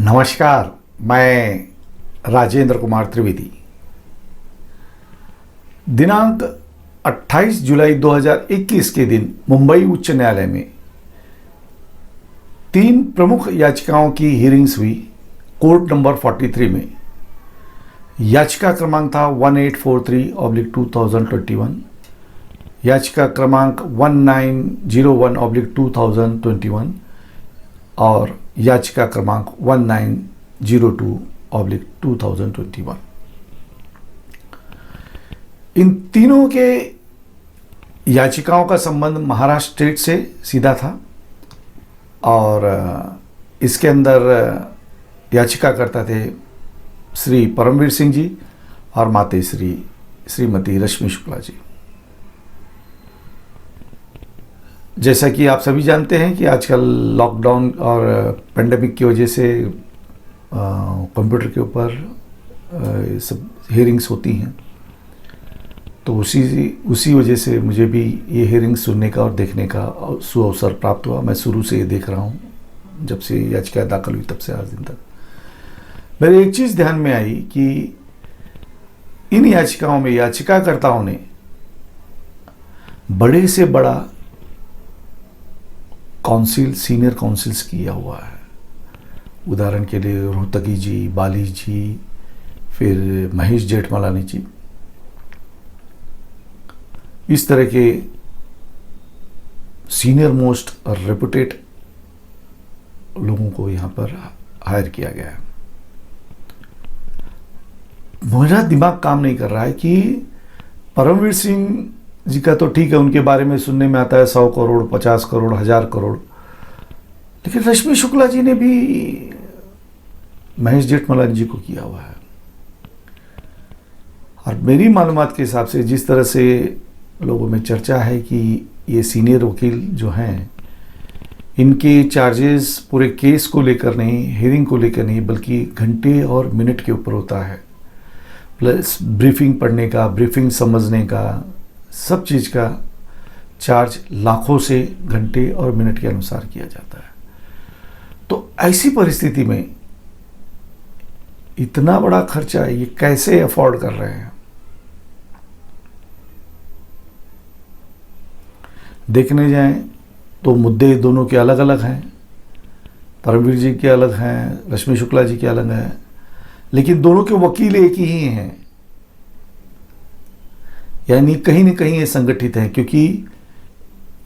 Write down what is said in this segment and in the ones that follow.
नमस्कार। मैं राजेंद्र कुमार त्रिवेदी। दिनांक 28 जुलाई 2021 के दिन मुंबई उच्च न्यायालय में 3 प्रमुख याचिकाओं की हियरिंग्स हुई। कोर्ट नंबर 43 में याचिका क्रमांक था 1843/2021, याचिका क्रमांक 1901/2021 और याचिका क्रमांक 1902/2021। इन तीनों के याचिकाओं का संबंध महाराष्ट्र स्टेट से सीधा था और इसके अंदर याचिकाकर्ता थे श्री परमवीर सिंह जी और मातेश्री श्रीमती रश्मि शुक्ला जी। जैसा कि आप सभी जानते हैं कि आजकल लॉकडाउन और पेंडेमिक की वजह से कंप्यूटर के ऊपर सब हियरिंग्स होती हैं, तो उसी वजह से मुझे भी ये हियरिंग्स सुनने का और देखने का सुअवसर प्राप्त हुआ। मैं शुरू से ये देख रहा हूँ, जब से याचिका दाखिल हुई तब से आज दिन तक। मेरे एक चीज़ ध्यान में आई कि इन याचिकाओं में याचिकाकर्ताओं ने बड़े से बड़ा काउंसिल, सीनियर काउंसिल्स किया हुआ है। उदाहरण के लिए रोहतगी जी, बाली जी, फिर महेश जेठमलानी जी, इस तरह के सीनियर मोस्ट और रेपुटेड लोगों को यहाँ पर हायर किया गया है। मेरा दिमाग काम नहीं कर रहा है कि परमवीर सिंह जी का तो ठीक है, उनके बारे में सुनने में आता है 100 करोड़, 50 करोड़, 1000 करोड़, लेकिन रश्मि शुक्ला जी ने भी महेश जेठमलानी जी को किया हुआ है। और मेरी मालूमात के हिसाब से जिस तरह से लोगों में चर्चा है कि ये सीनियर वकील जो हैं, इनके चार्जेस पूरे केस को लेकर नहीं, हियरिंग को लेकर नहीं, बल्कि घंटे और मिनट के ऊपर होता है। प्लस ब्रीफिंग पढ़ने का, ब्रीफिंग समझने का, सब चीज़ का चार्ज लाखों से घंटे और मिनट के अनुसार किया जाता है। तो ऐसी परिस्थिति में इतना बड़ा खर्चा ये कैसे अफोर्ड कर रहे हैं? देखने जाएं तो मुद्दे दोनों के अलग अलग हैं। परमवीर जी के अलग हैं, रश्मि शुक्ला जी के अलग हैं, लेकिन दोनों के वकील एक ही हैं। यानी कहीं न कहीं ये संगठित हैं, क्योंकि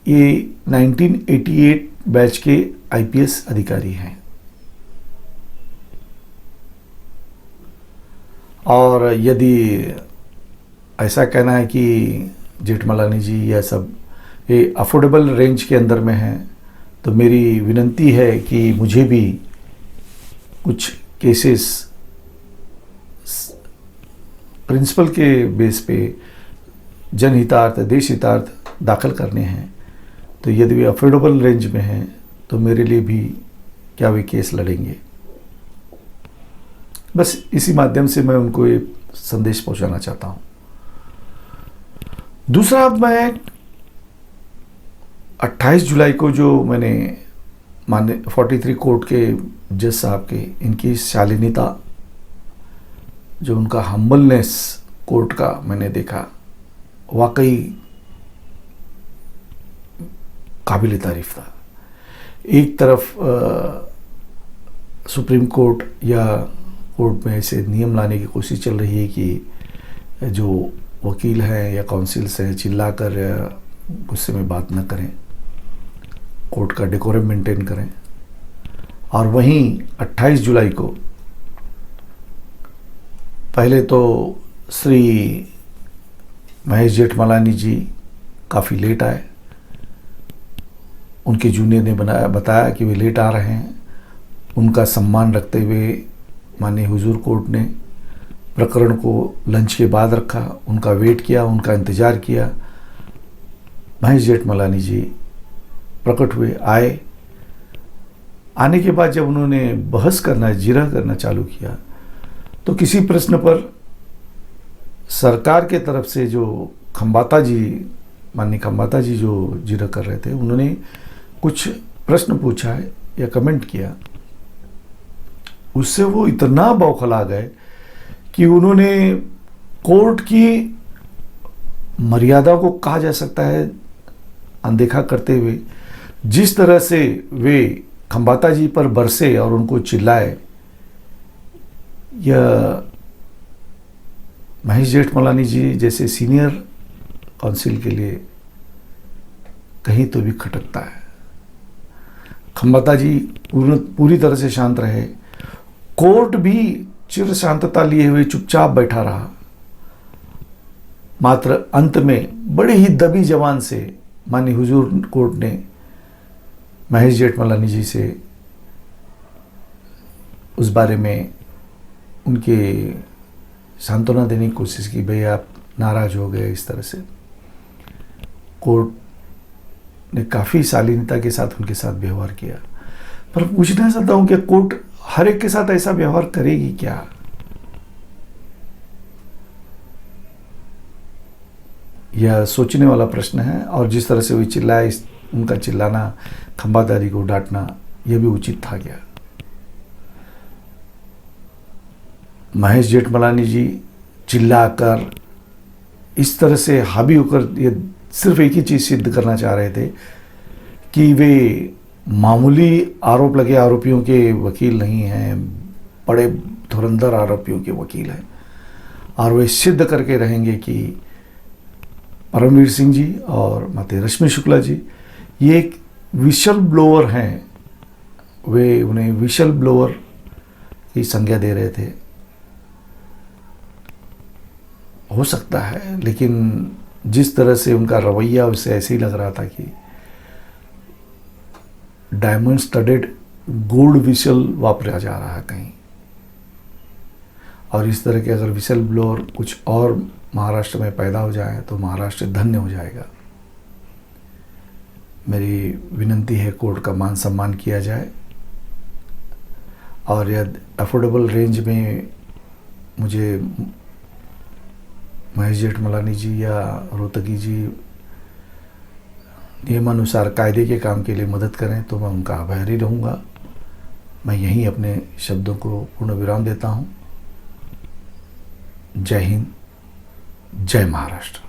ये 1988 बैच के आईपीएस अधिकारी हैं। और यदि ऐसा कहना है कि जेठमलानी जी यह सब ये अफोर्डेबल रेंज के अंदर में हैं, तो मेरी विनती है कि मुझे भी कुछ केसेस प्रिंसिपल के बेस पे जनहितार्थ, देश हितार्थ दाखिल करने हैं। तो यदि वे अफोर्डेबल रेंज में हैं तो मेरे लिए भी क्या वे केस लड़ेंगे। बस इसी माध्यम से मैं उनको ये संदेश पहुंचाना चाहता हूं। दूसरा, मैं 28 जुलाई को जो मैंने माननीय 43 कोर्ट के जज साहब के इनकी शालीनता, जो उनका हम्बलनेस कोर्ट का मैंने देखा, वाकई काबिल तारीफ था। एक तरफ सुप्रीम कोर्ट या कोर्ट में ऐसे नियम लाने की कोशिश चल रही है कि जो वकील हैं या काउंसिल्स हैं चिल्लाकर गुस्से में बात न करें, कोर्ट का डेकोरम मेंटेन करें। और वहीं 28 जुलाई को पहले तो श्री महेश जेठमलानी जी काफ़ी लेट आए। उनके जूनियर ने बताया कि वे लेट आ रहे हैं। उनका सम्मान रखते हुए माननीय हुजूर कोर्ट ने प्रकरण को लंच के बाद रखा, उनका वेट किया, उनका इंतज़ार किया। महेश जेठमलानी जी प्रकट हुए, आए। आने के बाद जब उन्होंने बहस करना, जिरह करना चालू किया, तो किसी प्रश्न पर सरकार के तरफ से जो खंबाता जी, माननीय खंबाता जी जो जिरह कर रहे थे, उन्होंने कुछ प्रश्न पूछा है या कमेंट किया उससे वो इतना बौखला गए कि उन्होंने कोर्ट की मर्यादा को कहा जा सकता है अनदेखा करते हुए जिस तरह से वे खंबाता जी पर बरसे और उनको चिल्लाए, यह महेश जेठमलानी जी जैसे सीनियर काउंसिल के लिए कहीं तो भी खटकता है। खंबाता जी पूरी तरह से शांत रहे, कोर्ट भी चिर शांतता लिए हुए चुपचाप बैठा रहा। मात्र अंत में बड़े ही दबी जबान से माननीय हुजूर कोर्ट ने महेश जेठमलानी जी से उस बारे में उनके सांत्वना देने की कोशिश की, भाई आप नाराज हो गए। इस तरह से कोर्ट ने काफ़ी शालीनता के साथ उनके साथ व्यवहार किया। पर पूछना चाहता हूँ कि कोर्ट हर एक के साथ ऐसा व्यवहार करेगी क्या? यह सोचने वाला प्रश्न है। और जिस तरह से वे चिल्लाए, उनका चिल्लाना, खंबातारी को डांटना, यह भी उचित था क्या? महेश जेठमलानी जी चिल्लाकर इस तरह से हावी होकर ये सिर्फ एक ही चीज़ सिद्ध करना चाह रहे थे कि वे मामूली आरोप लगे आरोपियों के वकील नहीं हैं, बड़े धुरंधर आरोपियों के वकील हैं। और वे सिद्ध करके रहेंगे कि परमवीर सिंह जी और माते रश्मि शुक्ला जी ये एक विशल ब्लोअर हैं। वे उन्हें विशल ब्लोअर की संज्ञा दे रहे थे। हो सकता है, लेकिन जिस तरह से उनका रवैया, उससे ऐसे ही लग रहा था कि डायमंड स्टडेड गोल्ड विशल वापरा जा रहा है कहीं। और इस तरह के अगर विशल ब्लोअर कुछ और महाराष्ट्र में पैदा हो जाए तो महाराष्ट्र धन्य हो जाएगा। मेरी विनती है कोर्ट का मान सम्मान किया जाए और यह अफोर्डेबल रेंज में मुझे महेश जेठमलानी जी या रोहतगी जी नियमानुसार कायदे के काम के लिए मदद करें तो मैं उनका आभारी रहूँगा। मैं यहीं अपने शब्दों को पूर्ण विराम देता हूँ। जय हिंद, जय महाराष्ट्र।